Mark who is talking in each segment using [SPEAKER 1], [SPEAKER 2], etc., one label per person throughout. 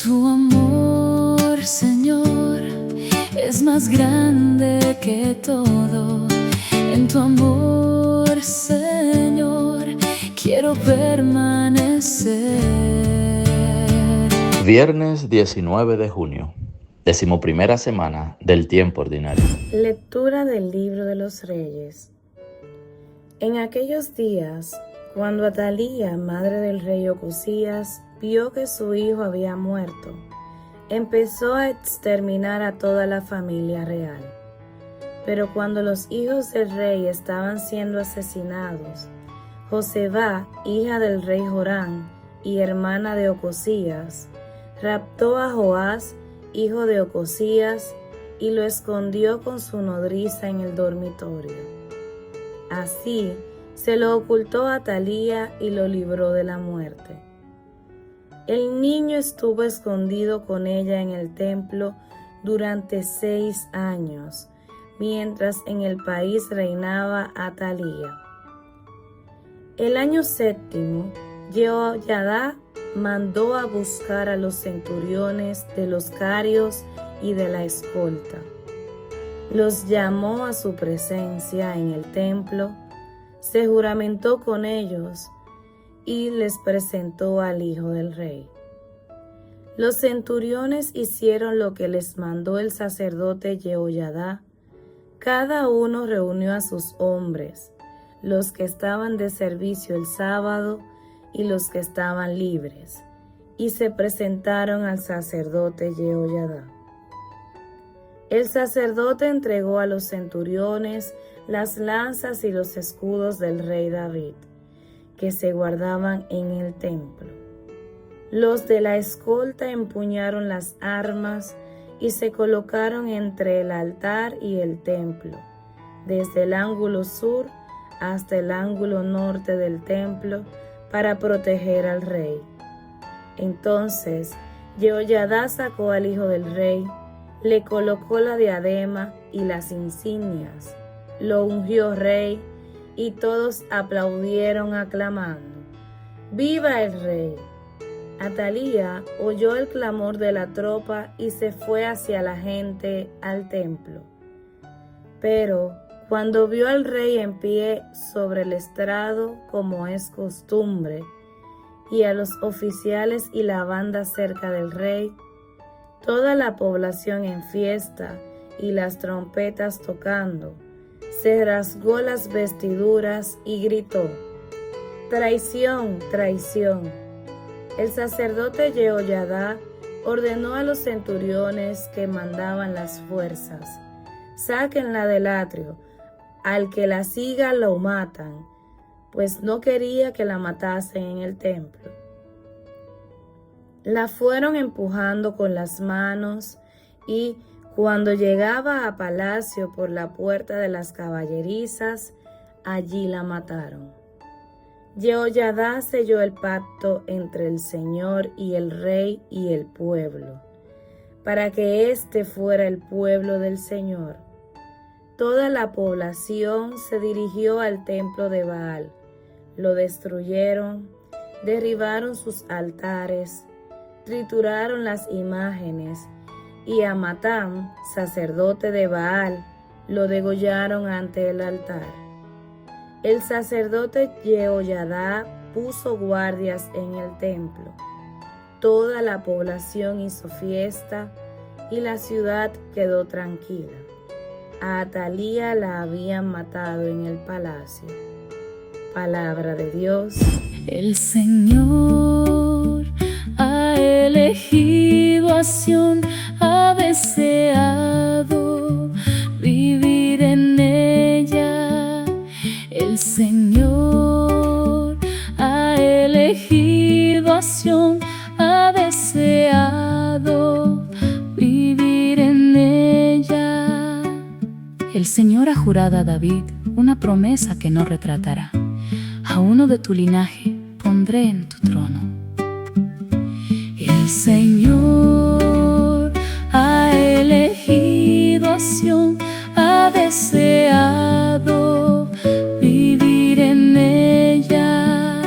[SPEAKER 1] Tu amor, Señor, es más grande que todo. En tu amor, Señor, quiero permanecer.
[SPEAKER 2] Viernes 19 de junio, 11ª semana del tiempo ordinario.
[SPEAKER 3] Lectura del Libro de los Reyes. En aquellos días, cuando Atalía, madre del rey Ocosías, vio que su hijo había muerto, empezó a exterminar a toda la familia real. Pero cuando los hijos del rey estaban siendo asesinados, Joseba, hija del rey Jorán y hermana de Ocosías, raptó a Joás, hijo de Ocosías, y lo escondió con su nodriza en el dormitorio. Así se lo ocultó a Atalía y lo libró de la muerte. El niño estuvo escondido con ella en el templo durante 6 años, mientras en el país reinaba Atalía. El año 7º, Jehoyadá mandó a buscar a los centuriones de los carios y de la escolta. Los llamó a su presencia en el templo, se juramentó con ellos y les presentó al hijo del rey. Los centuriones hicieron lo que les mandó el sacerdote Jehoyadá. Cada uno reunió a sus hombres, los que estaban de servicio el sábado y los que estaban libres, y se presentaron al sacerdote Jehoyadá. El sacerdote entregó a los centuriones las lanzas y los escudos del rey David, que se guardaban en el templo. Los de la escolta empuñaron las armas y se colocaron entre el altar y el templo, desde el ángulo sur hasta el ángulo norte del templo, para proteger al rey. Entonces Jehoyadá sacó al hijo del rey, le colocó la diadema y las insignias, lo ungió rey, y todos aplaudieron aclamando: ¡Viva el rey! Atalía oyó el clamor de la tropa y se fue hacia la gente al templo. Pero cuando vio al rey en pie sobre el estrado, como es costumbre, y a los oficiales y la banda cerca del rey, toda la población en fiesta y las trompetas tocando, se rasgó las vestiduras y gritó: ¡Traición, traición! El sacerdote Jehoyadá ordenó a los centuriones que mandaban las fuerzas: sáquenla del atrio, al que la siga lo matan, pues no quería que la matasen en el templo. La fueron empujando con las manos y, cuando llegaba a palacio por la puerta de las caballerizas, allí la mataron. Jehoyadá selló el pacto entre el Señor y el rey y el pueblo, para que éste fuera el pueblo del Señor. Toda la población se dirigió al templo de Baal, lo destruyeron, derribaron sus altares, trituraron las imágenes, y a Matán, sacerdote de Baal, lo degollaron ante el altar. El sacerdote Jehoyadá puso guardias en el templo. Toda la población hizo fiesta y la ciudad quedó tranquila. A Atalía la habían matado en el palacio. Palabra de Dios.
[SPEAKER 1] El Señor ha elegido a Sión, ha deseado vivir en ella. El Señor ha elegido a Sión, ha deseado vivir en ella. El Señor ha jurado a David una promesa que no retratará: a uno de tu linaje pondré en tu trono. El Señor ha elegido a Sión, ha deseado vivir en ella.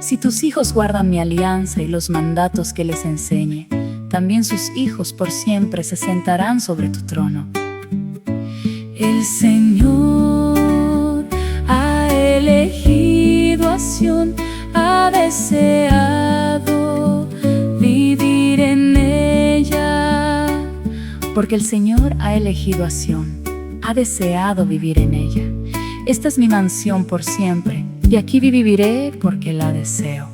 [SPEAKER 1] Si tus hijos guardan mi alianza y los mandatos que les enseñe, también sus hijos por siempre se sentarán sobre tu trono. El Señor ha elegido a Sión, ha deseado vivir en ella. Porque el Señor ha elegido a Sión, ha deseado vivir en ella. Esta es mi mansión por siempre, y aquí viviré porque la deseo.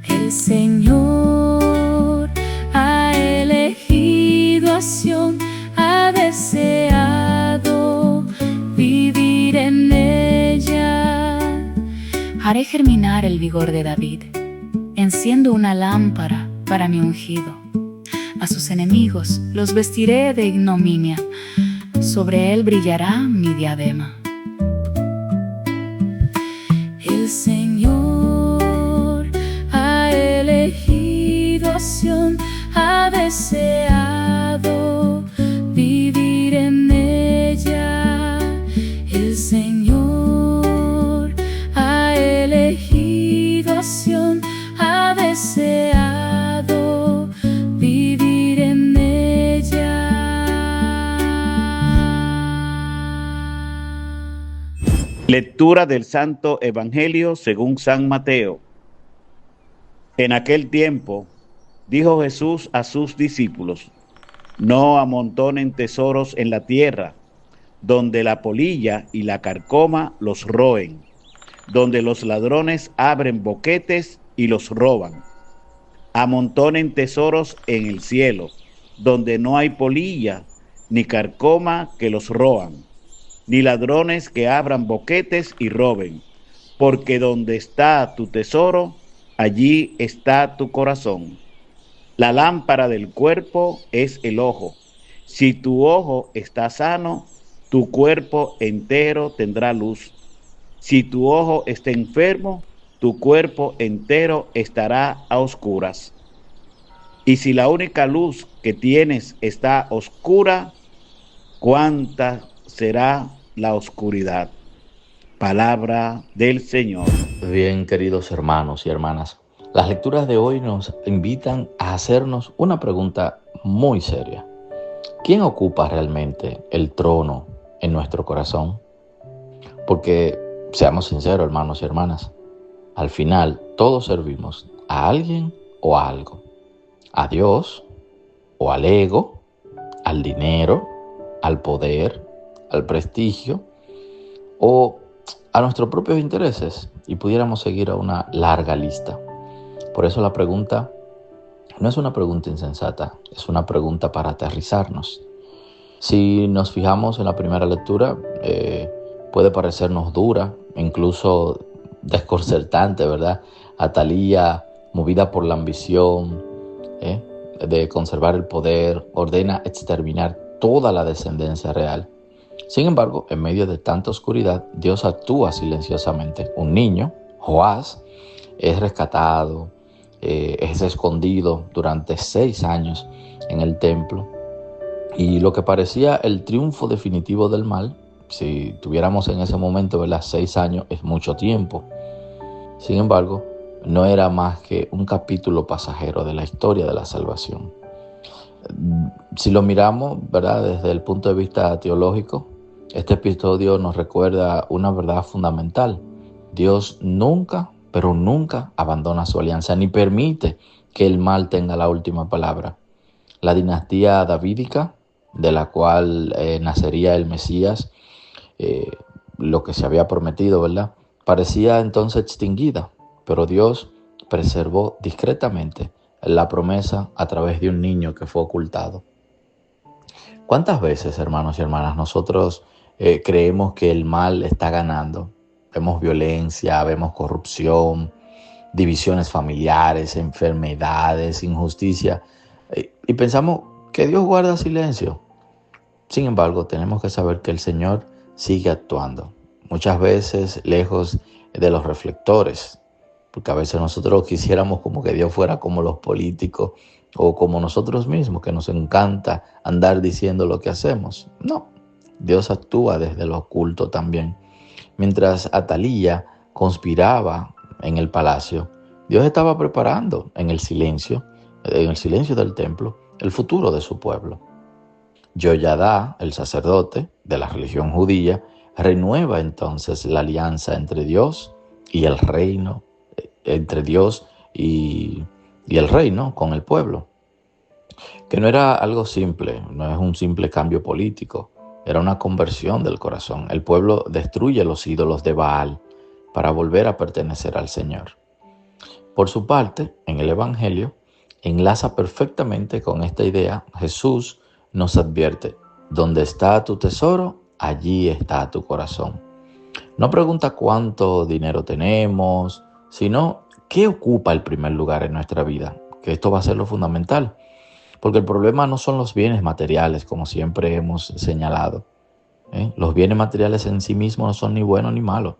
[SPEAKER 1] El Señor ha elegido a Sión, ha deseado vivir en ella. Haré germinar el vigor de David, enciendo una lámpara para mi ungido. A sus enemigos los vestiré de ignominia, sobre él brillará mi diadema. El Señor ha elegido a Sión, ha deseado vivir en ella. El Señor ha elegido a Sión, ha deseado vivir en ella.
[SPEAKER 4] Lectura del Santo Evangelio según San Mateo. En aquel tiempo dijo Jesús a sus discípulos: no amontonen tesoros en la tierra, donde la polilla y la carcoma los roen, donde los ladrones abren boquetes y los roban. Amontonen tesoros en el cielo, donde no hay polilla ni carcoma que los roan, ni ladrones que abran boquetes y roben, porque donde está tu tesoro, allí está tu corazón. La lámpara del cuerpo es el ojo. Si tu ojo está sano, tu cuerpo entero tendrá luz. Si tu ojo está enfermo, tu cuerpo entero estará a oscuras. Y si la única luz que tienes está oscura, ¿cuánta será la oscuridad? Palabra del Señor.
[SPEAKER 2] Bien, queridos hermanos y hermanas, las lecturas de hoy nos invitan a hacernos una pregunta muy seria. ¿Quién ocupa realmente el trono en nuestro corazón? Porque, seamos sinceros, hermanos y hermanas, al final todos servimos a alguien o a algo. A Dios o al ego, al dinero, al poder, al prestigio o a nuestros propios intereses, y pudiéramos seguir a una larga lista. Por eso la pregunta no es una pregunta insensata, es una pregunta para aterrizarnos. Si nos fijamos en la primera lectura, puede parecernos dura, incluso desconcertante, ¿verdad? Atalía, movida por la ambición de conservar el poder, ordena exterminar toda la descendencia real. Sin embargo, en medio de tanta oscuridad, Dios actúa silenciosamente. Un niño, Joás, es rescatado, es escondido durante 6 años en el templo. Y lo que parecía el triunfo definitivo del mal, si tuviéramos en ese momento, ¿verdad? 6 años es mucho tiempo. Sin embargo, no era más que un capítulo pasajero de la historia de la salvación. Si lo miramos, ¿verdad?, desde el punto de vista teológico, este episodio nos recuerda una verdad fundamental. Dios nunca, pero nunca abandona su alianza, ni permite que el mal tenga la última palabra. La dinastía davídica, de la cual nacería el Mesías, lo que se había prometido, ¿verdad?, parecía entonces extinguida, pero Dios preservó discretamente la promesa a través de un niño que fue ocultado. ¿Cuántas veces, hermanos y hermanas, nosotros creemos que el mal está ganando? Vemos violencia, vemos corrupción, divisiones familiares, enfermedades, injusticia, y pensamos que Dios guarda silencio. Sin embargo, tenemos que saber que el Señor sigue actuando, muchas veces lejos de los reflectores, porque a veces nosotros quisiéramos como que Dios fuera como los políticos o como nosotros mismos, que nos encanta andar diciendo lo que hacemos. No, Dios actúa desde lo oculto también. Mientras Atalía conspiraba en el palacio, Dios estaba preparando en el silencio del templo, el futuro de su pueblo. Yoyadá, el sacerdote de la religión judía, renueva entonces la alianza entre Dios y el reino, entre Dios y el reino con el pueblo, que no era algo simple, no es un simple cambio político, era una conversión del corazón. El pueblo destruye los ídolos de Baal para volver a pertenecer al Señor. Por su parte, en el Evangelio, enlaza perfectamente con esta idea. Jesús nos advierte: donde está tu tesoro, allí está tu corazón. No pregunta cuánto dinero tenemos, sino qué ocupa el primer lugar en nuestra vida, que esto va a ser lo fundamental. Porque el problema no son los bienes materiales, como siempre hemos señalado. Los bienes materiales en sí mismos no son ni buenos ni malos.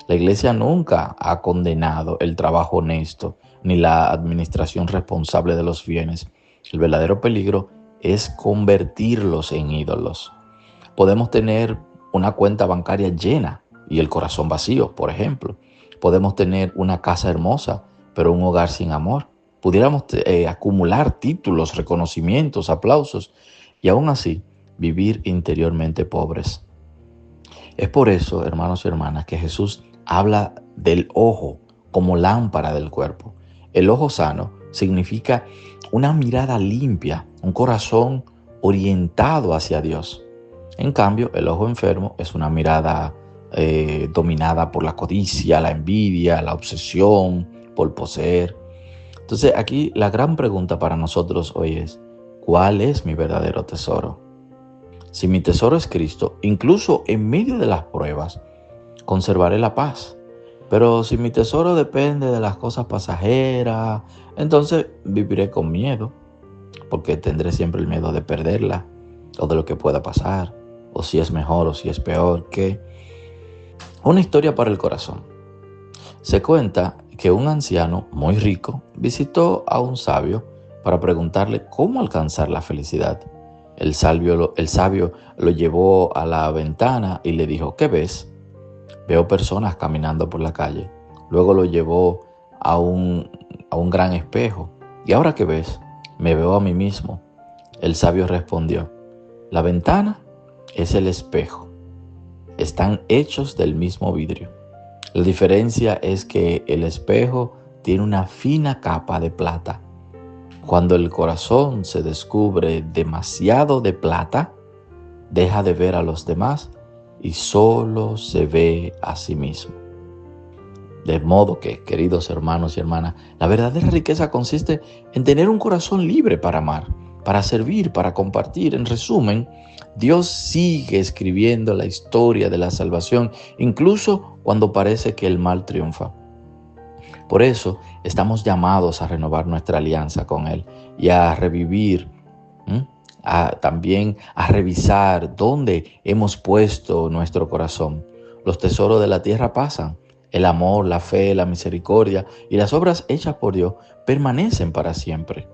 [SPEAKER 2] La Iglesia nunca ha condenado el trabajo honesto ni la administración responsable de los bienes. El verdadero peligro es convertirlos en ídolos. Podemos tener una cuenta bancaria llena y el corazón vacío, por ejemplo. Podemos tener una casa hermosa, pero un hogar sin amor. Pudiéramos acumular títulos, reconocimientos, aplausos y aún así vivir interiormente pobres. Es por eso, hermanos y hermanas, que Jesús habla del ojo como lámpara del cuerpo. El ojo sano significa una mirada limpia, un corazón orientado hacia Dios. En cambio, el ojo enfermo es una mirada dominada por la codicia, la envidia, la obsesión por poseer. Entonces, aquí la gran pregunta para nosotros hoy es: ¿cuál es mi verdadero tesoro? Si mi tesoro es Cristo, incluso en medio de las pruebas, conservaré la paz. Pero si mi tesoro depende de las cosas pasajeras, entonces viviré con miedo, porque tendré siempre el miedo de perderla, o de lo que pueda pasar, o si es mejor o si es peor que... Una historia para el corazón. Se cuenta que un anciano muy rico visitó a un sabio para preguntarle cómo alcanzar la felicidad. El sabio lo llevó a la ventana y le dijo: ¿qué ves? Veo personas caminando por la calle. Luego lo llevó a un gran espejo. ¿Y ahora qué ves? Me veo a mí mismo. El sabio respondió: la ventana es el espejo. Están hechos del mismo vidrio. La diferencia es que el espejo tiene una fina capa de plata. Cuando el corazón se descubre demasiado de plata, deja de ver a los demás y solo se ve a sí mismo. De modo que, queridos hermanos y hermanas, la verdadera riqueza consiste en tener un corazón libre para amar, para servir, para compartir. En resumen, Dios sigue escribiendo la historia de la salvación, incluso cuando parece que el mal triunfa. Por eso estamos llamados a renovar nuestra alianza con Él y a revivir, también a revisar dónde hemos puesto nuestro corazón. Los tesoros de la tierra pasan. El amor, la fe, la misericordia y las obras hechas por Dios permanecen para siempre.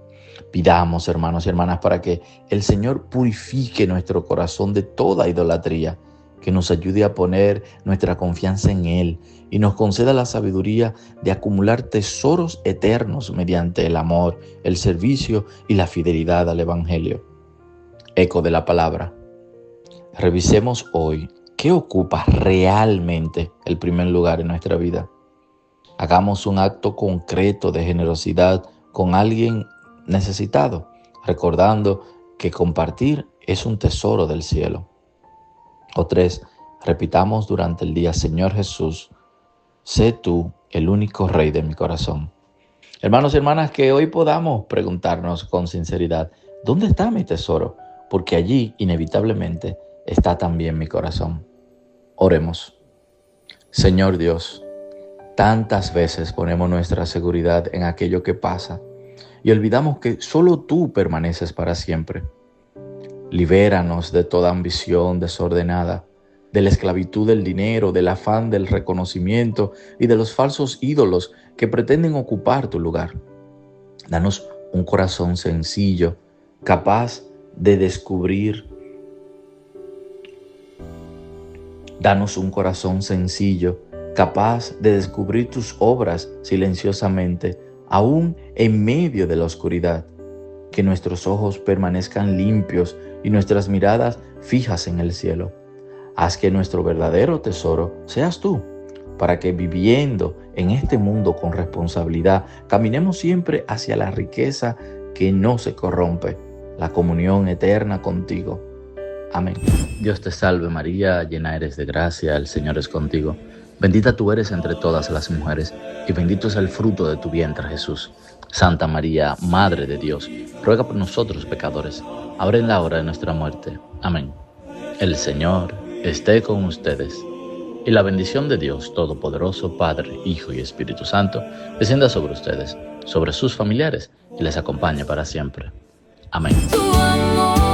[SPEAKER 2] Pidamos, hermanos y hermanas, para que el Señor purifique nuestro corazón de toda idolatría, que nos ayude a poner nuestra confianza en Él y nos conceda la sabiduría de acumular tesoros eternos mediante el amor, el servicio y la fidelidad al Evangelio. Eco de la palabra. Revisemos hoy qué ocupa realmente el primer lugar en nuestra vida. Hagamos un acto concreto de generosidad con alguien necesitado, recordando que compartir es un tesoro del cielo. O 3, repitamos durante el día: Señor Jesús, sé tú el único Rey de mi corazón. Hermanos y hermanas, que hoy podamos preguntarnos con sinceridad: ¿dónde está mi tesoro? Porque allí, inevitablemente, está también mi corazón. Oremos. Señor Dios, tantas veces ponemos nuestra seguridad en aquello que pasa y olvidamos que solo tú permaneces para siempre. Libéranos de toda ambición desordenada, de la esclavitud del dinero, del afán del reconocimiento y de los falsos ídolos que pretenden ocupar tu lugar. Danos un corazón sencillo, capaz de descubrir. Danos un corazón sencillo, capaz de descubrir tus obras silenciosamente, aún en medio de la oscuridad. Que nuestros ojos permanezcan limpios y nuestras miradas fijas en el cielo. Haz que nuestro verdadero tesoro seas tú, para que viviendo en este mundo con responsabilidad, caminemos siempre hacia la riqueza que no se corrompe, la comunión eterna contigo. Amén. Dios te salve María, llena eres de gracia, el Señor es contigo. Bendita tú eres entre todas las mujeres, y bendito es el fruto de tu vientre, Jesús. Santa María, Madre de Dios, ruega por nosotros pecadores, ahora en la hora de nuestra muerte. Amén. El Señor esté con ustedes, y la bendición de Dios Todopoderoso, Padre, Hijo y Espíritu Santo, descienda sobre ustedes, sobre sus familiares, y les acompañe para siempre. Amén.
[SPEAKER 1] Tu amor